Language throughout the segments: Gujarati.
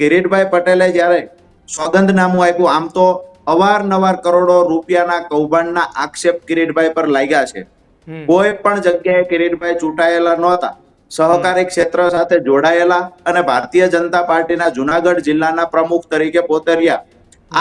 કિરીટભાઈ પટેલે જ્યારે સોગંદનામું આપ્યું, આમ તો અવારનવાર કરોડો રૂપિયાના કૌભાંડના આક્ષેપ કિરીટભાઈ પર લાગ્યા છે. કોઈ પણ જગ્યાએ કિરીટભાઈ ચૂંટાયેલા નહોતા. સહકારી ક્ષેત્ર સાથે જોડાયેલા અને ભારતીય જનતા પાર્ટીના જુનાગઢ જિલ્લાના પ્રમુખ તરીકે પોતે રહ્યા.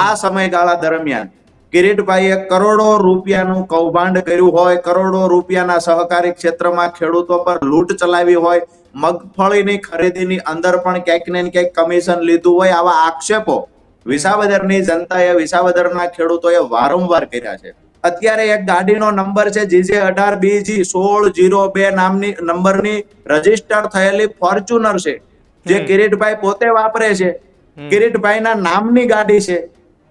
આ સમયગાળા દરમિયાન કિરીટભાઈએ કરોડો રૂપિયાનું કૌભાંડ કર્યું હોય, કરોડો રૂપિયાના સહકારી ક્ષેત્રમાં ખેડૂતો પર લૂંટ ચલાવી હોય, મગફળીની ખરીદીની અંદર પણ ક્યાંક ને ક્યાંક કમિશન લીધું હોય, આવા આક્ષેપો વિસાવદરની જનતાએ, વિસાવદરના ખેડૂતોએ વારંવાર કર્યા છે. અત્યારે એક ગાડીનો નંબર છે JJ18BG 1602 નામની નંબરની રજીસ્ટર થયેલી ફોર્ચ્યુનર છે, જે કિરીટભાઈ પોતે વાપરે છે. કિરીટભાઈના નામની ગાડી છે.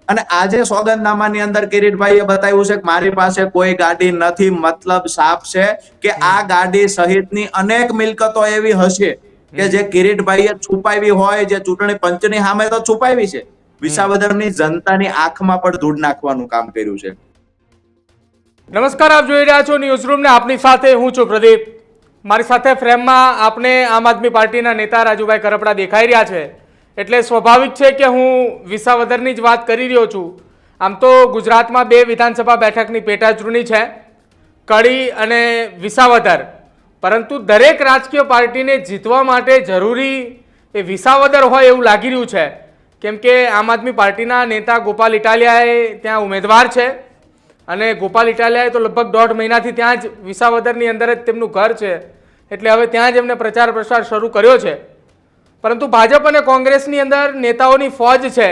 અને આજે સોગંદનામાની અંદર કિરીટભાઈએ બતાવ્યું છે કે મારી પાસે કોઈ ગાડી નથી. મતલબ સાફ છે કે આ ગાડી સહિતની અનેક મિલકતો એવી હશે કે જે કિરીટભાઈએ છુપાવી હોય, જે ચૂંટણી પંચની સામે તો છુપાવી છે, વિસાવદરની જનતાની આંખમાં પણ ધૂળ નાખવાનું કામ કર્યું છે. નમસ્કાર, આપ જોઈ રહ્યા છો ન્યૂઝરૂમ ને આપની સાથે હું છું પ્રદીપ. મારી સાથે ફ્રેમમાં આપને આમ આદમી પાર્ટીના નેતા રાજુભાઈ કરપડા દેખાઈ રહ્યા છે, એટલે સ્વાભાવિક છે કે હું વિસાવદરની જ વાત કરી રહ્યો છું. આમ તો ગુજરાતમાં 2 વિધાનસભા બેઠકની પેટા ચૂંટણી છે, કડી અને વિસાવદર, પરંતુ દરેક રાજકીય પાર્ટીને જીતવા માટે જરૂરી એ વિસાવદર હોય એવું લાગી રહ્યું છે, કેમ કે આમ આદમી પાર્ટીના નેતા ગોપાલ ઇટાલિયાએ ત્યાં ઉમેદવાર છે અને ગોપાલ ઇટાલિયાએ તો લગભગ 1.5 મહિનાથી ત્યાં જ વિસાવદરની અંદર જ તેમનું ઘર છે, એટલે હવે ત્યાં જ એમને પ્રચાર પ્રસાર શરૂ કર્યો છે. પરંતુ ભાજપ અને કોંગ્રેસની અંદર નેતાઓની ફોજ છે.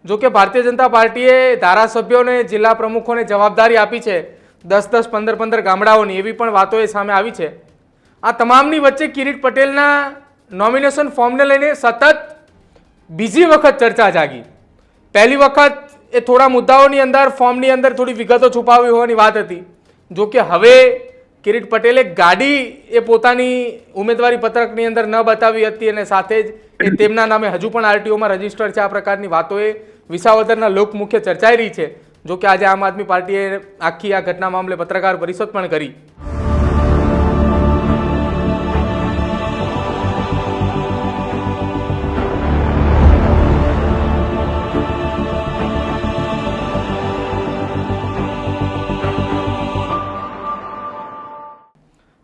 જો કે ભારતીય જનતા પાર્ટીએ ધારાસભ્યોને, જિલ્લા પ્રમુખોને જવાબદારી આપી છે 10-10, 15-15 ગામડાઓની, એવી પણ વાતોએ સામે આવી છે. આ તમામની વચ્ચે કિરીટ પટેલના નોમિનેશન ફોર્મને લઈને સતત બીજી વખત ચર્ચા જાગી. પહેલી વખત એ થોડા મુદ્દાઓની અંદર, ફોર્મની અંદર થોડી વિગતો છુપાવી હોવાની વાત હતી. જો કે હવે કિરીટ પટેલે ગાડી એ પોતાની ઉમેદવારી પત્રકની અંદર ન બતાવી હતી અને સાથે જ એ તેમના નામે હજુ પણ RTOમાં રજીસ્ટર છે. આ પ્રકારની વાતોએ વિસાવદરના લોકમુખે ચર્ચાઈ રહી છે. જો કે આજે આમ આદમી પાર્ટીએ આખી આ ઘટના મામલે પત્રકાર પરિષદ પણ કરી.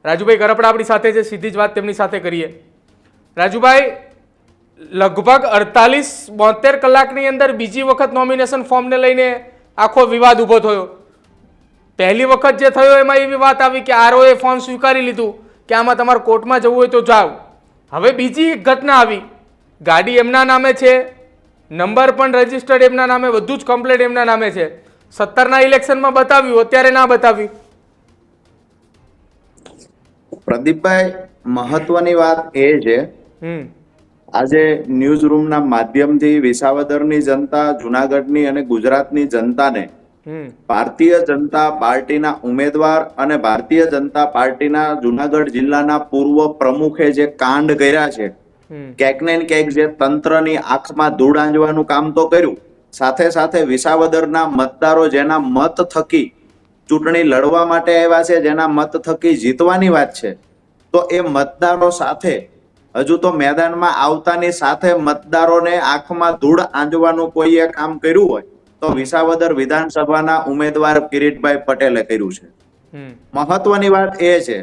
રાજુભાઈ કરપડા આપણી સાથે છે, સીધી જ વાત તેમની સાથે કરીએ. રાજુભાઈ, લગભગ 48-72 કલાકની અંદર બીજી વખત નોમિનેશન ફોર્મને લઈને આખો વિવાદ ઊભો થયો. પહેલી વખત જે થયો એમાં એવી વાત આવી કે ROએ ફોર્મ સ્વીકારી લીધું કે આમાં તમારે કોર્ટમાં જવું હોય તો જાઓ. હવે બીજી એક ઘટના આવી, ગાડી એમના નામે છે, નંબર પણ રજીસ્ટર્ડ એમના નામે, બધું જ કમ્પ્લીટ એમના નામે છે. 17ના ઇલેક્શનમાં બતાવ્યું, અત્યારે ના બતાવ્યું. પ્રદીપભાઈ, મહત્વની વાત એ છે, આજે ન્યૂઝ રૂમના માધ્યમથી વિસાવદરની જનતા, જુનાગઢની અને ગુજરાતની જનતાને ભારતીય જનતા પાર્ટીના ઉમેદવાર અને ભારતીય જનતા પાર્ટીના જુનાગઢ જિલ્લાના પૂર્વ પ્રમુખે જે કાંડ કર્યા છે, ક્યાંક ને ક્યાંક જે તંત્રની આંખમાં ધૂળ આંજવાનું કામ તો કર્યું, સાથે સાથે વિસાવદરના મતદારો જેના મત થકી ચૂંટણી લડવા માટે આવ્યા છે, જેના મત થકી જીતવાની વાત છે, તો એ મતદારો સાથે હજુ તો મેદાનમાં આવતાની સાથે મતદારોને આંખમાં ધૂળ આંજવાનું કોઈએ કામ કર્યું હોય તો વિસાવદર વિધાનસભાના ઉમેદવાર કિરીટભાઈ પટેલે કર્યું છે. મહત્વની વાત એ છે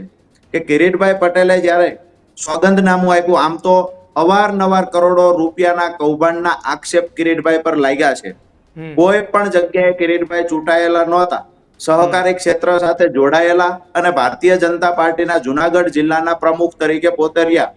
કે કિરીટભાઈ પટેલે જ્યારે સોગંદનામું આપ્યું, આમ તો અવારનવાર કરોડો રૂપિયાના કૌભાંડના આક્ષેપ કિરીટભાઈ પર લાગ્યા છે. કોઈ પણ જગ્યાએ કિરીટભાઈ ચૂંટાયેલા નહોતા. સહકારી ક્ષેત્ર સાથે જોડાયેલા અને ભારતીય જનતા પાર્ટીના જુનાગઢ જિલ્લાના પ્રમુખ તરીકે પોતે રહ્યા.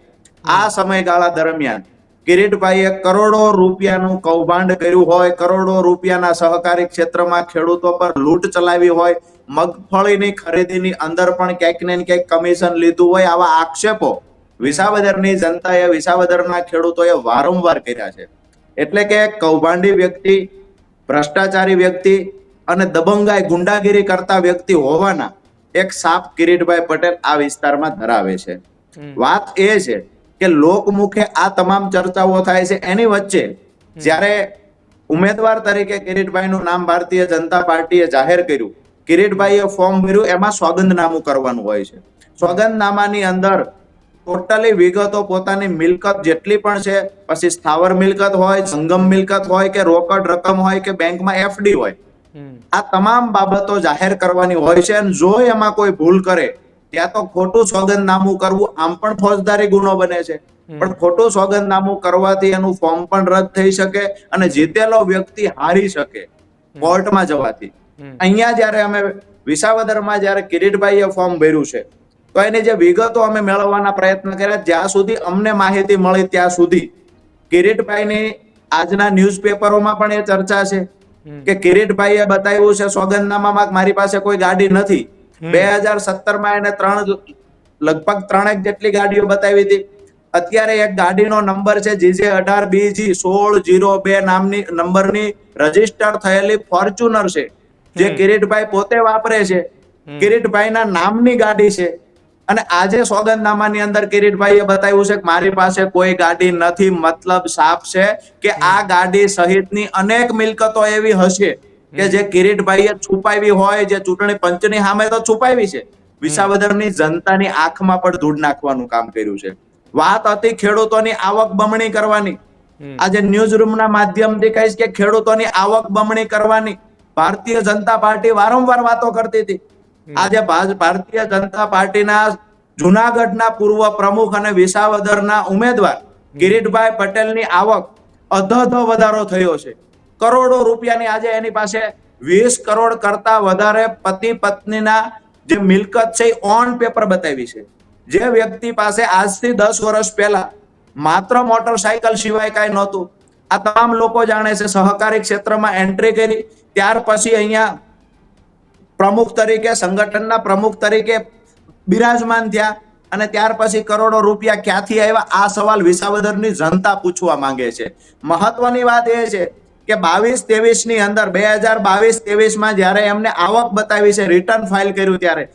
આ સમયગાળા દરમિયાન કિરીટભાઈએ કરોડો રૂપિયાનું કૌભાંડ કર્યું હોય, કરોડો રૂપિયાના સહકારી ક્ષેત્રમાં ખેડૂતો પર લૂંટ ચલાવી હોય, મગફળીની ખરીદીની અંદર પણ ક્યાંક ને ક્યાંક કમિશન લીધું હોય, આવા આક્ષેપો વિસાવદરની જનતાએ, વિસાવદરના ખેડૂતોએ વારંવાર કર્યા છે. એટલે કે કૌભાંડી વ્યક્તિ, ભ્રષ્ટાચારી વ્યક્તિ અને દબંગાઈ, ગુંડાગીરી કરતા વ્યક્તિ હોવાના એક સાપ કિરીટભાઈ પટેલ આ વિસ્તારમાં ધરાવે છે. વાત એ છે કે લોકમુખે આ તમામ ચર્ચાઓ થાય છે, એની વચ્ચે જ્યારે ઉમેદવાર તરીકે કિરીટભાઈનું નામ ભારતીય જનતા પાર્ટીએ જાહેર કર્યું, કિરીટભાઈએ ફોર્મ ભર્યું, એમાં સોગંદનામું કરવાનું હોય છે. સોગંદનામાની અંદર ટોટલી વિગતો પોતાની મિલકત જેટલી પણ છે, પછી સ્થાવર મિલકત હોય, સંગમ મિલકત હોય કે રોકડ રકમ હોય કે બેંકમાં એફડી હોય, આ તમામ બાબતો જાહેર કરવાની હોય છે. અને જો એમાં કોઈ ભૂલ કરે ત્યાં તો ખોટું સોગંદનામું કરવું આમ પણ ફોજદારી ગુનો બને છે, પણ ખોટું સોગંદનામું કરવાથી એનું ફોર્મ પણ રદ થઈ શકે અને જીતેલો વ્યક્તિ હારી શકે કોર્ટમાં જવાથી. અહીંયા જયારે અમે વિસાવદરમાં જયારે કિરીટભાઈએ ફોર્મ ભર્યું છે તો એની જે વિગતો અમે મેળવવાના પ્રયત્ન કર્યા, જ્યાં સુધી અમને માહિતી મળી ત્યાં સુધી કિરીટભાઈની આજના ન્યૂઝપેપરોમાં પણ એ ચર્ચા છે કે કિરીટભાઈએ બતાવ્યું છે સોગંદનામામાં મારી પાસે કોઈ ગાડી નથી. 2017માં એને લગભગ 3 જેટલી ગાડીઓ બતાવી હતી. અત્યારે એક ગાડીનો નંબર છે JJ18BG1602 નામની નંબરની રજીસ્ટર થયેલી ફોર્ચ્યુનર છે, જે કિરીટભાઈ પોતે વાપરે છે, કિરીટભાઈના નામની ગાડી છે. અને આજે સોગંદનામાની અંદર કિરીટભાઈએ બતાવ્યું છે કે મારી પાસે કોઈ ગાડી નથી. મતલબ સાફ છે કે આ ગાડી સહિતની અનેક મિલકતો એવી હશે કે જે કિરીટભાઈએ છુપાવી હોય, જે ચૂંટણી પંચની સામે તો છુપાવી છે, વિસાવદરની જનતાની આંખમાં પણ ધૂળ નાખવાનું કામ કર્યું છે. વાત હતી ખેડૂતોની આવક બમણી કરવાની. આજે ન્યૂઝ રૂમના માધ્યમથી કહીશ કે ખેડૂતોની આવક બમણી કરવાની ભારતીય જનતા પાર્ટી વારંવાર વાતો કરતી હતી. આજે ભારતીય જનતા પાર્ટીના જુનાગઢના પૂર્વ પ્રમુખ અને વિસાવદરના ઉમેદવાર કિરીટભાઈ પટેલની આવક અધધ વધારો થયો છે. કરોડો રૂપિયાની આજે એની પાસે 20 કરોડ કરતા વધારે પતિ પત્નીના જે મિલકત છે એ ઓન પેપર બતાવી છે. જે વ્યક્તિ પાસે આજથી 10 વર્ષ પહેલા માત્ર મોટરસાયકલ સિવાય કાંઈ નહોતું, આ તમામ લોકો જાણે છે. સહકારી ક્ષેત્રમાં એન્ટ્રી કરી, ત્યાર પછી અહીંયા પ્રમુખ તરીકે, સંગઠનના પ્રમુખ તરીકે બિરાજમાન થયા અને ત્યાર પછી કરોડો રૂપિયા ક્યાંથી આવ્યા, આ સવાલ વિસાવદરની જનતા પૂછવા માંગે છે. મહત્વની વાત એ છે કે 22-23 ની અંદર 2022-23માં જયારે એમને આવક બતાવી છે, રિટર્ન ફાઇલ કર્યું ત્યારે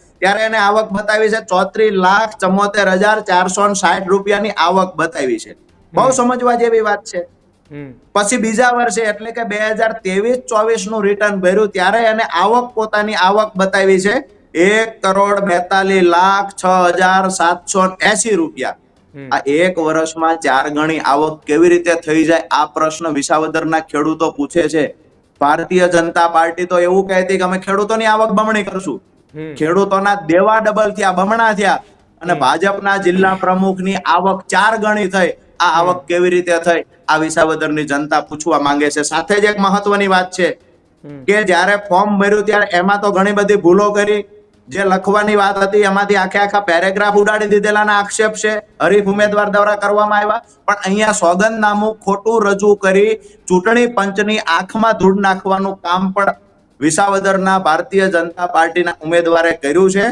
એને આવક બતાવી છે 34,74,460 રૂપિયાની આવક બતાવી છે. બહુ સમજવા જેવી વાત છે. પછી બીજા વર્ષે એટલે કે 2023-24 નું રિટર્ન ભર્યું ત્યારે એને પોતાની આવક બતાવી છે 1,42,06,780 રૂપિયા. આ એક વર્ષમાં 4 ગણી આવક કેવી રીતે થઈ જાય, આ પ્રશ્ન વિસાવદરના ખેડૂતો પૂછે છે. ભારતીય જનતા પાર્ટી તો એવું કહેતી કે અમે ખેડૂતોની આવક બમણી કરશું. ખેડૂતોના દેવા ડબલ થયા, બમણા થયા, અને ભાજપના જિલ્લા પ્રમુખની આવક 4 ગણી થઈ. આ આવક કેવી રીતે થઈ, આ વિસાવદરની જનતા પૂછવા માંગે છે. સાથે જ એક મહત્વની વાત છે કે જયારે ફોર્મ ભર્યું ત્યારે એમાં તો ઘણી બધી ભૂલો કરી. જે લખવાની વાત હતી એમાંથી આખા પેરેગ્રાફ ઉડાડી દીધેલાના આક્ષેપ છે, હરીફ ઉમેદવાર દ્વારા કરવામાં આવ્યા. પણ અહીંયા સોગંદનામું ખોટું રજૂ કરી ચૂંટણી પંચની આંખમાં ધૂળ નાખવાનું કામ પણ વિસાવદરના ભારતીય જનતા પાર્ટીના ઉમેદવારે કર્યું છે.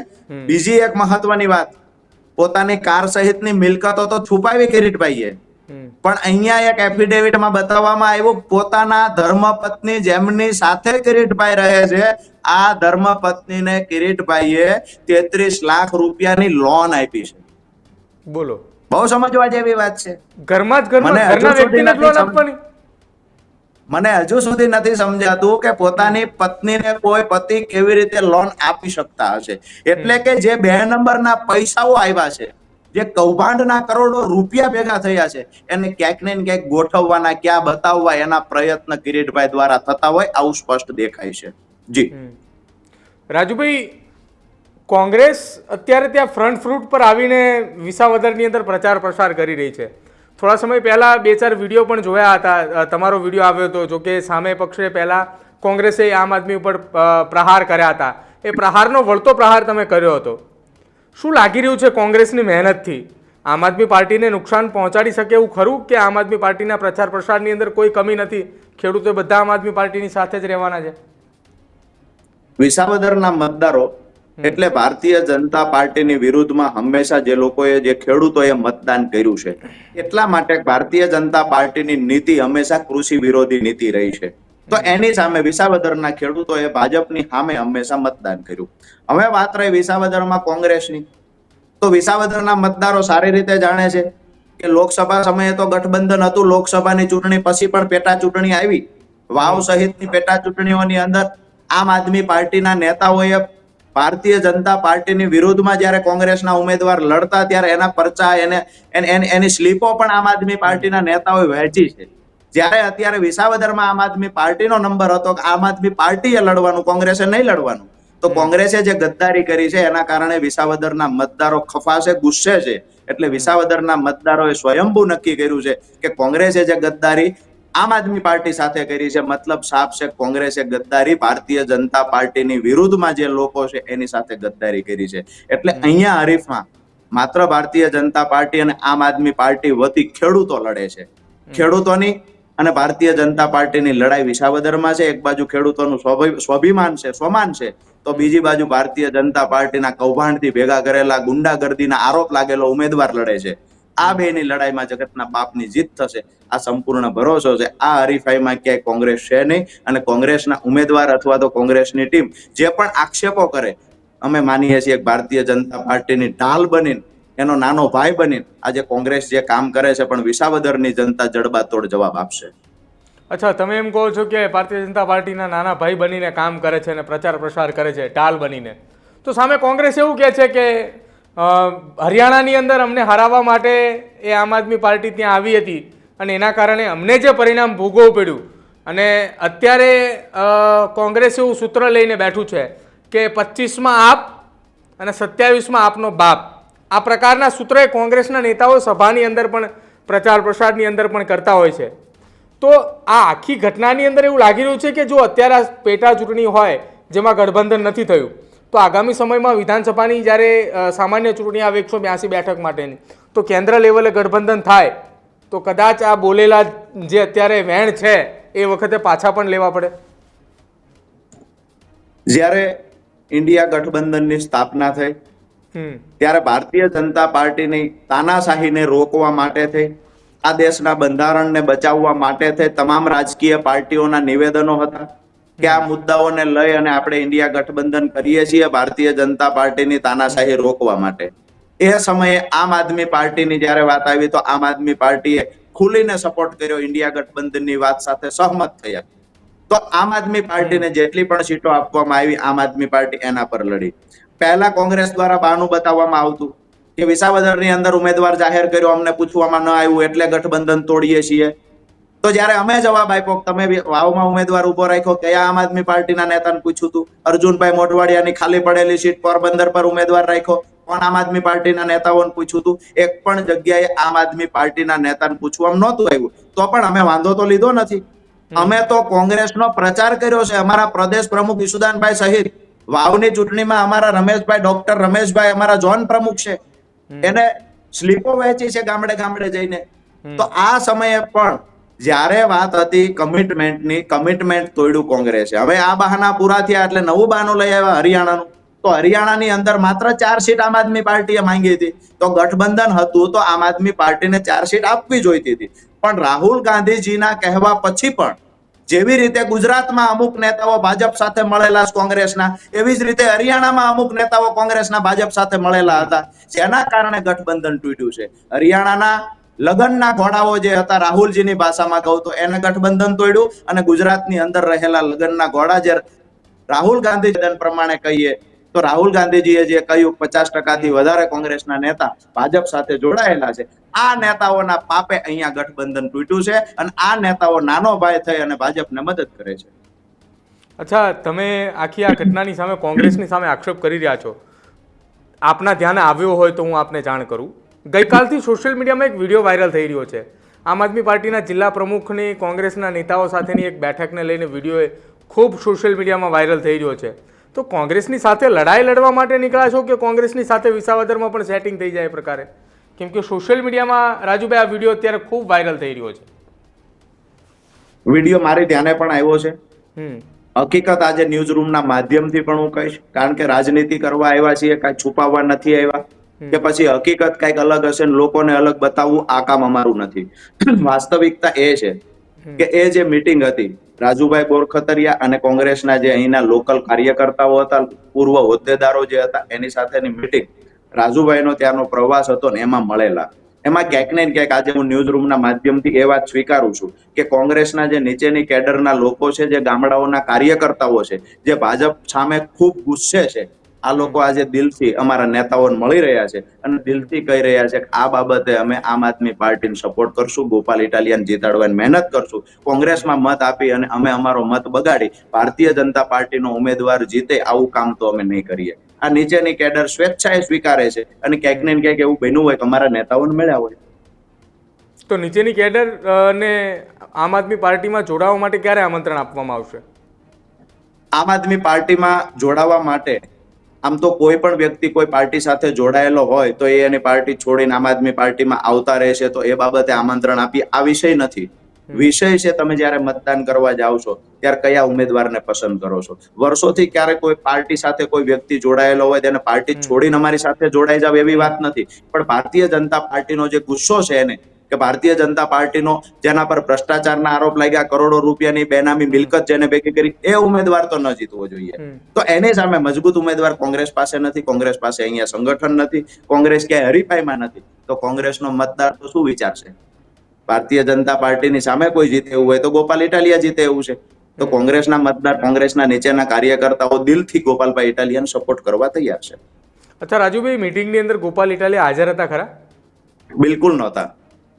બીજી એક મહત્વની વાત, પોતાની કાર સહિતની મિલકતો તો છુપાવી કિરીટભાઈએ, પણ અહીંયા એક એફિડેવિટમાં બતાવવામાં આવ્યું પોતાના ધર્મપત્ની જેમની સાથે કિરીટભાઈ રહે છે, આ ધર્મપત્નીને કિરીટભાઈએ 33 લાખ રૂપિયાની લોન આપી છે. બોલો, બહુ સમજવા જેવી વાત છે. ઘરના વ્યક્તિને લોન આપવાની મને હજુ સુધી નથી સમજાતું કે પોતાની પત્નીને કોઈ પતિ કેવી રીતે લોન આપી શકતા હશે. એટલે કે જે 2 નંબરના પૈસાઓ આવ્યા છે, જે કૌભાંડના કરોડો રૂપિયા ભેગા થયા છે, એને ક્યાંક ને ક્યાંક ગોઠવવાના, ક્યાં બતાવવા, એના પ્રયત્ન કિરીટભાઈ દ્વારા થતા હોય આવું સ્પષ્ટ દેખાય છે. જી રાજુભાઈ, કોંગ્રેસ અત્યારે ત્યાં ફ્રન્ટ ફ્રૂટ પર આવીને વિસાવદરની અંદર પ્રચાર પ્રસાર કરી રહી છે. થોડા સમય પહેલા 2-4 વિડીયો પણ જોયા હતા. તમારો વિડીયો આવ્યો હતો, જો કે સામે પક્ષે પહેલા કોંગ્રેસે આમ આદમી ઉપર પ્રહાર કર્યા હતા. એ પ્રહારનો વળતો પ્રહાર તમે કર્યો હતો. શું લાગી રહ્યું છે કોંગ્રેસની મહેનતથી આમ આદમી પાર્ટીને નુકસાન પહોંચાડી શકે એવું ખરું કે આમ આદમી પાર્ટીના પ્રચાર પ્રસારની અંદર કોઈ કમી નથી, ખેડૂતો બધા આમ આદમી પાર્ટીની સાથે જ રહેવાના છે? વિસાવદરના મતદારો એટલે ભારતીય જનતા પાર્ટીની વિરુદ્ધમાં હંમેશા જે લોકોએ, જે ખેડૂતોએ મતદાન કર્યું છે, એટલા માટે ભારતીય જનતા પાર્ટીની નીતિ હંમેશા કૃષિ વિરોધી નીતિ રહી છે. તો એની સામે વિસાવદરના ખેડૂતોએ ભાજપની સામે હંમેશા મતદાન કર્યું. હવે વાત રહી વિસાવદરમાં કોંગ્રેસની, તો વિસાવદરના મતદારો સારી રીતે જાણે છે કે લોકસભા સમયે તો ગઠબંધન હતું, લોકસભાની ચૂંટણી પછી પણ પેટા ચૂંટણી આવી, વાવ સહિતની પેટા ચૂંટણીઓની અંદર આમ આદમી પાર્ટીના નેતાઓએ ભારતીય જનતા પાર્ટીની વિરુદ્ધમાં જ્યારે કોંગ્રેસના ઉમેદવાર લડતા ત્યારે એના પરચા એની સ્લીપો પણ આમ આદમી પાર્ટીના નેતાઓએ વહેંચી છે. જ્યારે અત્યારે વિસાવદરમાં આમ આદમી પાર્ટીનો નંબર હતો કે આમ આદમી પાર્ટીએ લડવાનું, કોંગ્રેસે નહીં લડવાનું, તો કોંગ્રેસે જે ગદ્દારી કરી છે એના કારણે વિસાવદરના મતદારો ખફાશે, ગુસ્સે છે. એટલે વિસાવદરના મતદારોએ સ્વયંભૂ નક્કી કર્યું છે કે કોંગ્રેસે જે ગદ્દારી આમ આદમી પાર્ટી સાથે કરી છે, મતલબ સાફ છે, કોંગ્રેસે ગદ્દારી ભારતીય જનતા પાર્ટીની વિરુદ્ધમાં જે લોકો છે એની સાથે ગદ્દારી કરી છે. એટલે અહીંયા હરીફમાં માત્ર ભારતીય જનતા પાર્ટી અને આમ આદમી પાર્ટી વતી ખેડૂતો લડે છે. ખેડૂતોની અને ભારતીય જનતા પાર્ટીની લડાઈ વિસાવદરમાં છે. એક બાજુ ખેડૂતોનું સ્વાભિમાન છે, સ્વમાન છે, તો બીજી બાજુ ભારતીય જનતા પાર્ટીના કૌભાંડથી ભેગા કરેલા ગુંડાગર્દીના આરોપ લાગેલો ઉમેદવાર લડે છે. આ બેની લડાઈમાં જગતના બાપની જીત થશે, આ સંપૂર્ણ ભરોસો છે. આ હરીફાઈમાં ક્યાંય કોંગ્રેસ છે નહીં, અને કોંગ્રેસના ઉમેદવાર અથવા તો કોંગ્રેસની ટીમ જે પણ આક્ષેપો કરે, અમે માનીએ છીએ ભારતીય જનતા પાર્ટીની ઢાલ બનીને, એનો નાનો ભાઈ બનીને આજે કોંગ્રેસ જે કામ કરે છે પણ વિસાવદરની જનતા જડબાતોડ જવાબ આપશે. અચ્છા, તમે એમ કહો છો કે ભારતીય જનતા પાર્ટીના નાના ભાઈ બનીને કામ કરે છે અને પ્રચાર પ્રસાર કરે છે ઢાલ બનીને, તો સામે કોંગ્રેસ એવું કહે છે કે હરિયાણાની અંદર અમને હરાવવા માટે એ આમ આદમી પાર્ટી ત્યાં આવી હતી અને એના કારણે અમને જે પરિણામ ભોગવવું પડ્યું, અને અત્યારે કોંગ્રેસ એવું સૂત્ર લઈને બેઠું છે કે 25માં આપ અને 27માં આપનો બાપ. આ પ્રકારના સૂત્રો કોંગ્રેસના નેતાઓ સભાની અંદર પણ પ્રચાર પ્રસારની અંદર પણ કરતા હોય છે. તો આ આખી ઘટનાની અંદર એવું લાગી રહ્યું છે કે જો અત્યારે પેટા ચૂંટણી હોય જેમાં ગઠબંધન નથી થયું, તો આગામી સમયમાં વિધાનસભાની જ્યારે સામાન્ય ચૂંટણી આવે 182 બેઠક માટેની, તો કેન્દ્ર લેવલે ગઠબંધન થાય તો કદાચ આ બોલેલા જે અત્યારે વેણ છે એ વખતે પાછા પણ લેવા પડે. જ્યારે ઇન્ડિયા ગઠબંધનની સ્થાપના થઈ ત્યારે ભારતીય જનતા પાર્ટીની તાનાશાહીને રોકવા માટે થઈ, આ દેશના બંધારણને બચાવવા માટે થઈ તમામ રાજકીય પાર્ટીઓના નિવેદનો હતા કે આ મુદ્દાઓને લઈ અને આપણે ઇન્ડિયા ગઠબંધન કરીએ છીએ ભારતીય જનતા પાર્ટીની તાનાશાહી રોકવા માટે. એ સમયે આમ આદમી પાર્ટીની જ્યારે વાત આવી તો આમ આદમી પાર્ટીએ ખુલીને સપોર્ટ કર્યો, ઇન્ડિયા ગઠબંધનની વાત સાથે સહમત થયા. તો આમ આદમી પાર્ટીને જેટલી પણ સીટો આપવામાં આવી, આમ આદમી પાર્ટી એના પર લડી. પહેલા કોંગ્રેસ દ્વારા બહાનું બતાવવામાં આવતું કે વિસાવદરની અંદર ઉમેદવાર જાહેર કર્યો, અમને પૂછવામાં ન આવ્યું એટલે ગઠબંધન તોડીએ છીએ. તો જ્યારે અમે જવાબ આપ્યો, તમે વાવમાં ઉમેદવાર ઉભો રાખ્યો, કયા આમ આદમી પાર્ટીના નેતાને પૂછ્યું હતું? અર્જુનભાઈ મોઢવાડિયાની ખાલી પડેલી સીટ પોરબંદર પર ઉમેદવાર રાખ્યો, કોણ આમ આદમી પાર્ટીના નેતાઓને પૂછ્યું હતું? એક પણ જગ્યાએ આમ આદમી પાર્ટીના નેતાને પૂછવામાં નહોતું આવ્યું. તો પણ અમે વાંધો તો લીધો નથી. અમે તો કોંગ્રેસનો પ્રચાર કર્યો છે. અમારા પ્રદેશ પ્રમુખ ઈશુદાનભાઈ સહિત વાવની ચૂંટણીમાં અમારા રમેશભાઈ, ડોક્ટર રમેશભાઈ અમારા ઝોન પ્રમુખ છે, એને સ્લીપો વહેંચી છે ગામડે ગામડે જઈને. તો આ સમયે પણ જ્યારે વાત હતી કમિટમેન્ટની, કમિટમેન્ટ તોડ્યું કોંગ્રેસે. હવે આ બહાના પૂરા થયા એટલે નવું બહાનું લઈ આવ્યા હરિયાણાનું. તો હરિયાણાની અંદર માત્ર 4 સીટ આમ આદમી પાર્ટીએ માંગી હતી. તો ગઠબંધન હતું તો આમ આદમી પાર્ટીને 4 સીટ આપવી જોઈતી હતી. પણ રાહુલ ગાંધીજીના કહેવા પછી પણ જેવી રીતે ગુજરાતમાં અમુક નેતાઓ ભાજપ સાથે મળેલા કોંગ્રેસના, એવી જ રીતે હરિયાણામાં અમુક નેતાઓ કોંગ્રેસના ભાજપ સાથે મળેલા હતા, જેના કારણે ગઠબંધન તૂટ્યું છે. હરિયાણાના લગનના ઘોડાઓ જે હતા, રાહુલજીની ભાષામાં કહું તો એને ગઠબંધન તોડ્યું, અને ગુજરાતની અંદર રહેલા લગનના ઘોડા જે રાહુલ ગાંધી પ્રમાણે કહીએ તો રાહુલ ગાંધીજીએ જે કહ્યું 50%થી વધારે કોંગ્રેસના નેતા ભાજપ સાથે જોડાયેલા છે, આ નેતાઓના પાપે અહીંયા ગઠબંધન તૂટ્યું છે, અને આ નેતાઓ નાનો ભાઈ થઈ અને ભાજપને મદદ કરે છે. અચ્છા, તમે આખી આ ઘટનાની સામે કોંગ્રેસની સામે આક્ષેપ કરી રહ્યા છો. આપના ધ્યાને આવ્યો હોય તો હું આપને જાણ કરું, ગઈકાલથી સોશિયલ મીડિયામાં એક વિડીયો વાયરલ થઈ રહ્યો છે. આમ આદમી પાર્ટીના જિલ્લા પ્રમુખની કોંગ્રેસના નેતાઓ સાથેની એક બેઠકને લઈને વિડીયો ખૂબ સોશિયલ મીડિયામાં વાયરલ થઈ રહ્યો છે. તો કોંગ્રેસની સાથે લડાઈ લડવા માટે નીકળ્યા છો કે કોંગ્રેસની સાથે વિસાવદરમાં પણ સેટિંગ થઈ જાય એ પ્રકારે? કેમ કે સોશિયલ મીડિયામાં રાજુભાઈ આ વિડીયો અત્યારે ખૂબ વાયરલ થઈ રહ્યો છે. વિડીયો મારી ધ્યાને પણ આવ્યો છે. હકીકત આજે ન્યૂઝ રૂમના માધ્યમથી પણ હું કહીશ, કારણ કે રાજનીતિ કરવા આવ્યા છીએ, કાંઈ છુપાવવા નથી આવ્યા કે પછી હકીકત કઈક અલગ હશે ને લોકોને અલગ બતાવવું, આ કામ અમારું નથી. વાસ્તવિકતા એ છે કે એ જે મીટિંગ હતી રાજુભાઈ બોરખતરિયા અને કોંગ્રેસના જે અહીંના લોકલ કાર્યકર્તાઓ હતા, પૂર્વ હોદ્દેદારો જે હતા, એની સાથેની મીટિંગ, રાજુભાઈનો ત્યાંનો પ્રવાસ હતો ને એમાં મળેલા. એમાં ક્યાંક ને ક્યાંક આજે હું ન્યૂઝ રૂમના માધ્યમથી એ વાત સ્વીકારું છું કે કોંગ્રેસના જે નીચેની કેડરના લોકો છે, જે ગામડાઓના કાર્યકર્તાઓ છે, જે ભાજપ સામે ખૂબ ગુસ્સે છે, આ લોકો આજે દિલથી અમારા નેતાઓને મળી રહ્યા છે અને દિલથી કહી રહ્યા છે કે આ બાબતે અમે આમ આદમી પાર્ટીને સપોર્ટ કરશું, ગોપાલ ઇટાલિયાને જીતાડવાની મહેનત કરશું. કોંગ્રેસમાં મત આપી અને અમે અમારો મત બગાડી ભારતીય જનતા પાર્ટીનો ઉમેદવાર જીતે આવું કામ તો અમે નહીં કરીએ. આ નીચેની કેડર સ્વેચ્છાએ સ્વીકારે છે અને ક્યાંક ને ક્યાંક એવું બન્યું હોય કે અમારા નેતાઓને મળ્યા હોય. તો નીચેની કેડર ને આમ આદમી પાર્ટીમાં જોડાવા માટે ક્યારે આમંત્રણ આપવામાં આવશે? આમ આદમી પાર્ટીમાં જોડાવા માટે આમ તો કોઈ પણ વ્યક્તિ કોઈ પાર્ટી સાથે જોડાયેલો હોય તો એ એની પાર્ટી છોડીને આમ આદમી પાર્ટીમાં આવતા રહેશે તો એ બાબતે આમંત્રણ આપી આ વિષય નથી. વિષય છે તમે જયારે મતદાન કરવા જાઓ છો ત્યારે કયા ઉમેદવારને પસંદ કરો છો. વર્ષોથી ક્યારે કોઈ પાર્ટી સાથે કોઈ વ્યક્તિ જોડાયેલો હોય તેને પાર્ટી છોડીને અમારી સાથે જોડાઈ જાવ એવી વાત નથી, પણ ભારતીય જનતા પાર્ટીનો જે ગુસ્સો છે એને કે ભારતીય જનતા પાર્ટીનો જેના પર ભ્રષ્ટાચારના આરોપ લાગ્યા, કરોડો રૂપિયાની બેનામી મિલકત જેને ભેગી કરી, એ ઉમેદવાર તો ન જીતવો જોઈએ. તો એની સામે મજબૂત ઉમેદવાર કોંગ્રેસ પાસે નથી, કોંગ્રેસ પાસે અહીંયા સંગઠન નથી, કોંગ્રેસ ક્યાંય હરીફાઈમાં નથી, તો કોંગ્રેસનો મતદાર તો શું વિચારશે? ભારતીય જનતા પાર્ટીની સામે કોઈ જીતે એવું હોય તો ગોપાલ ઇટાલિયા જીતે એવું છે, તો કોંગ્રેસના મતદાર, કોંગ્રેસના નીચેના કાર્યકર્તાઓ દિલથી ગોપાલભાઈ ઇટાલિયાને સપોર્ટ કરવા તૈયાર છે. અચ્છા રાજુભાઈ, મીટિંગની અંદર ગોપાલ ઇટાલિયા હાજર હતા ખરા? બિલકુલ નહોતા.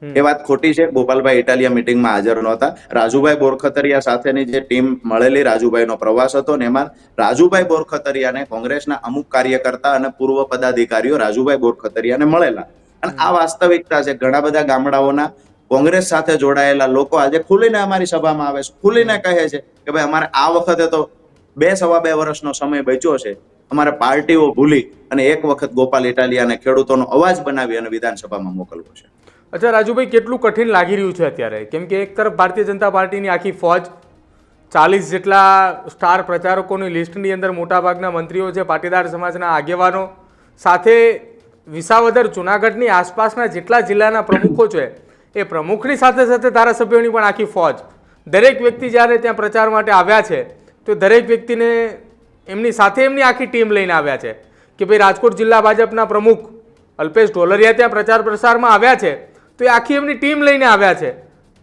એ વાત ખોટી છે. ગોપાલભાઈ ઇટાલિયા મીટિંગમાં હાજર નહોતા. રાજુભાઈ બોરખતરિયા સાથેની જે ટીમ મળેલી, રાજુભાઈનો પ્રવાસ હતો ને એમાં રાજુભાઈ બોરખતરિયાને કોંગ્રેસના અમુક કાર્યકર્તા અને પૂર્વ પદાધિકારીઓ રાજુભાઈ બોરખતરિયાને મળેલા. અને આ વાસ્તવિકતા છે. ઘણા બધા ગામડાઓના કોંગ્રેસ સાથે જોડાયેલા લોકો આજે ખુલીને અમારી સભામાં આવે છે, ખુલીને કહે છે કે ભાઈ અમારે આ વખતે તો 2-2.5 વર્ષનો સમય બચ્યો છે, અમારે પાર્ટીઓ ભૂલી અને એક વખત ગોપાલ ઇટાલિયાને ખેડૂતોનો અવાજ બનાવી અને વિધાનસભામાં મોકલવો છે. અચ્છા રાજુભાઈ, કેટલું કઠિન લાગી રહ્યું છે અત્યારે? કેમ કે એક તરફ ભારતીય જનતા પાર્ટીની આખી ફોજ, 40 જેટલા સ્ટાર પ્રચારકોની લિસ્ટની અંદર મોટાભાગના મંત્રીઓ છે, પાટીદાર સમાજના આગેવાનો, સાથે વિસાવદર જુનાગઢની આસપાસના જેટલા જિલ્લાના પ્રમુખો છે એ પ્રમુખની સાથે સાથે ધારાસભ્યોની પણ આખી ફોજ, દરેક વ્યક્તિ જ્યારે ત્યાં પ્રચાર માટે આવ્યા છે તો દરેક વ્યક્તિને એમની સાથે એમની આખી ટીમ લઈને આવ્યા છે કે ભાઈ રાજકોટ જિલ્લા ભાજપના પ્રમુખ અલ્પેશ ઢોલરિયા ત્યાં પ્રચાર પ્રસારમાં આવ્યા છે તો એ આખી એમની ટીમ લઈને આવ્યા છે.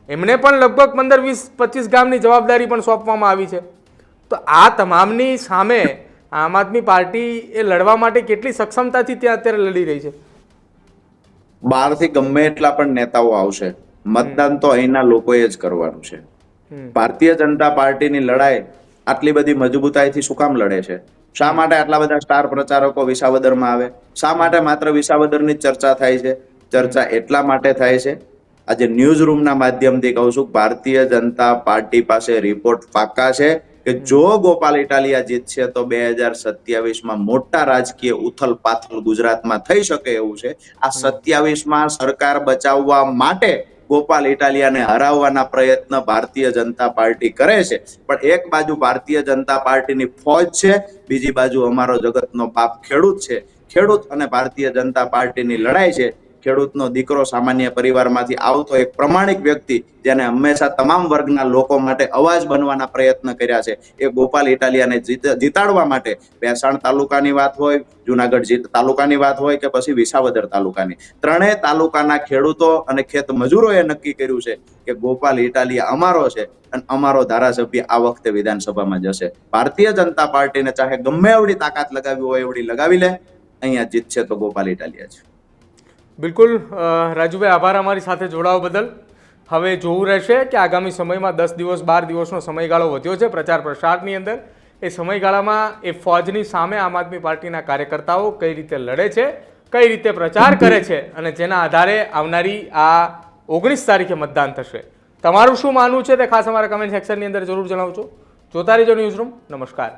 એમને પણ લગભગ 15-20-25 ગામની જવાબદારી પણ સોંપવામાં આવી છે. તો આ તમામની સામે આમ આદમી પાર્ટી એ લડવા માટે કેટલી સક્ષમતાથી ત્યાં અત્યારે લડી રહી છે? બહારથી ગમે એટલા પણ નેતાઓ આવશે, મતદાન તો અહીંના લોકોએ જ કરવાનું છે. ભારતીય જનતા પાર્ટીની લડાઈ આટલી બધી મજબૂતાઈથી શું કામ લડે છે? શા માટે આટલા બધા સ્ટાર પ્રચારકો વિસાવદરમાં આવે? શા માટે માત્ર વિસાવદરની ચર્ચા થાય છે? ચર્ચા એટલા માટે થાય છે, આજે ન્યૂઝ રૂમના માધ્યમથી કહું છું, ભારતીય જનતા પાર્ટી પાસે રિપોર્ટ પાક્કા છે કે જો ગોપાલ ઇટાલિયા જીતશે તો 2027માં મોટા રાજકીય ઉથલ પાથલ ગુજરાતમાં થઈ શકે એવું છે. આ 27માં સરકાર બચાવવા માટે ગોપાલ ઇટાલિયાને હરાવવાના પ્રયત્ન ભારતીય જનતા પાર્ટી કરે છે. પણ એક બાજુ ભારતીય જનતા પાર્ટીની ફોજ છે, બીજી બાજુ અમારો જગતનો બાપ ખેડૂત છે. ખેડૂત અને ભારતીય જનતા પાર્ટીની લડાઈ છે. ખેડૂતનો દીકરો, સામાન્ય પરિવારમાંથી આવતો એક પ્રમાણિક વ્યક્તિ જેને હંમેશા તમામ વર્ગના લોકો માટે અવાજ બનવાના પ્રયત્ન કર્યા છે, એ ગોપાલ ઇટાલિયાને જીતાડવા માટે ભેસાણ તાલુકાની વાત હોય, જુનાગઢ તાલુકાની વાત હોય કે પછી વિસાવદર તાલુકાની, ત્રણેય તાલુકાના ખેડૂતો અને ખેત મજૂરોએ નક્કી કર્યું છે કે ગોપાલ ઇટાલિયા અમારો છે અને અમારો ધારાસભ્ય આ વખતે વિધાનસભામાં જશે. ભારતીય જનતા પાર્ટીને ચાહે ગમે એવડી તાકાત લગાવી હોય એવડી લગાવી લે, અહીંયા જીતશે તો ગોપાલ ઇટાલિયા છે. બિલકુલ રાજુભાઈ, આભાર અમારી સાથે જોડાવા બદલ. હવે જોવું રહેશે કે આગામી સમયમાં 10 દિવસ 12 દિવસનો સમયગાળો વધ્યો છે પ્રચાર પ્રસારની અંદર, એ સમયગાળામાં એ ફોજની સામે આમ આદમી પાર્ટીના કાર્યકર્તાઓ કઈ રીતે લડે છે, કઈ રીતે પ્રચાર કરે છે અને જેના આધારે આવનારી આ 19 તારીખે મતદાન થશે. તમારું શું માનવું છે તે ખાસ અમારા કમેન્ટ સેક્શનની અંદર જરૂર જણાવજો. જોતા રહેજો ન્યૂઝ રૂમ. નમસ્કાર.